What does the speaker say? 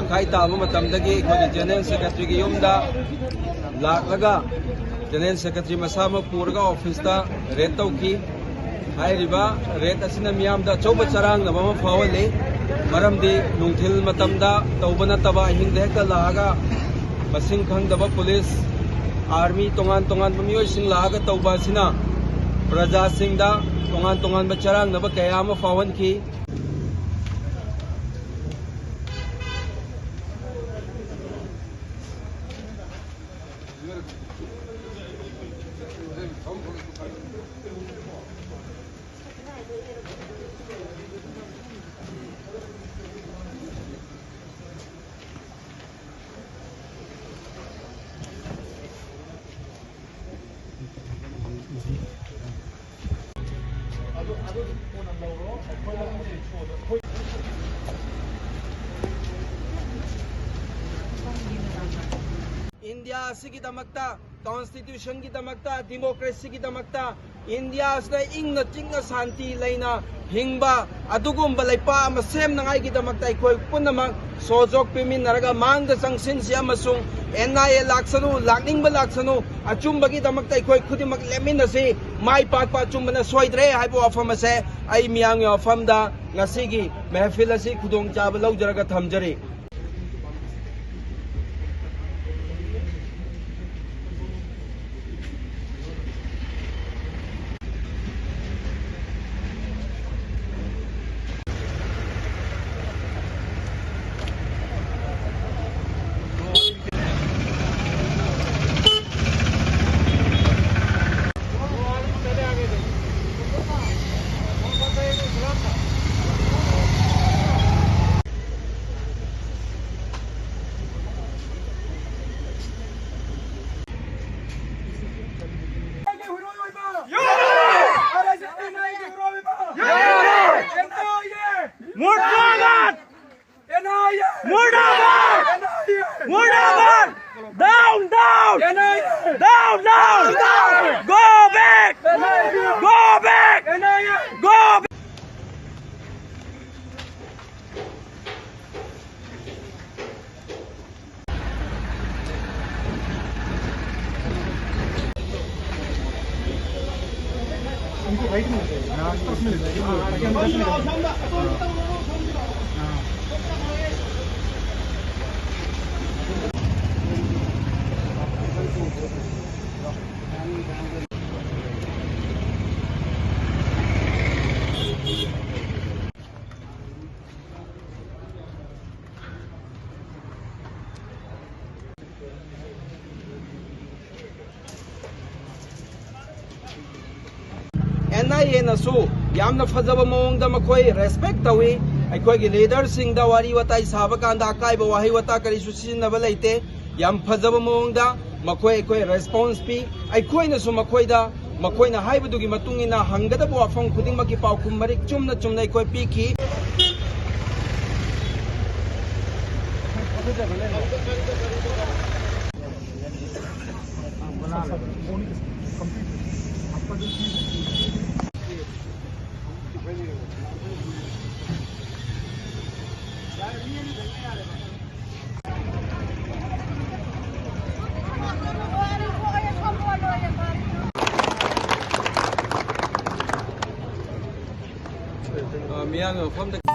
मखाई ताब मतमदगी general secretary की युमदा लाखलगा जनरल सेक्रेटरी मसाम पूरगा ऑफिस रेड तौकी हाइरिबा रेड असिना मियामदा चौब चरांग नबम फावले मरमदी नुंथिल मतमदा तौब नतबा हिंद हेक्ता लागा मसिंग खंगदबा पुलिस आर्मी तोंगान तोंगान मियोय सिंग लागा तौबा सिना प्रजा सिंगदा तोंगान तोंगान चरांग नबा कयाम फावन की इंडिया सिगिदमक्ता कॉन्स्टिट्यूशन गिदमक्ता डेमोक्रेसी गिदमक्ता इंडिया से इंग चिंग शांति लेना हिंबा अदुगुम लेपा सेम नंगाई गिदमक्ता अखोय पुनमक सोजोक पिमिनरगा मांग संगसिन से अमसुंग एनआईए लाक्सनु लाकनिंग लाक्सनु अचुंबगी दमक्ता अखोय खुदिमक लेमिनसे माई पाकपा चुंबना सोइद्रे हाइबो अफम से आई मियांग अफमदा ngasiगी महफिल असि खुदोंग चाब लौजरगा थमजरे Murdabat! Down! Down! Go back! Go back! Go back! NIA नसु यामना फजब मोंगदा मखोय रेस्पेक्ट तवी अखोय गी लीडर सिंग दा वारी वताई साब कांदा अकाइब वाही वता करिसु सिनब लेते याम फजब मोंगदा मखोय अखोय रेस्पॉन्स पी अखोय नसु मखोयदा मखोयना हाइबदुगी मतुंगिना हंगदब वाफम खुदिंग मकी पाउखुम मरिक चुमना चुमना अखोय पीखी मियांग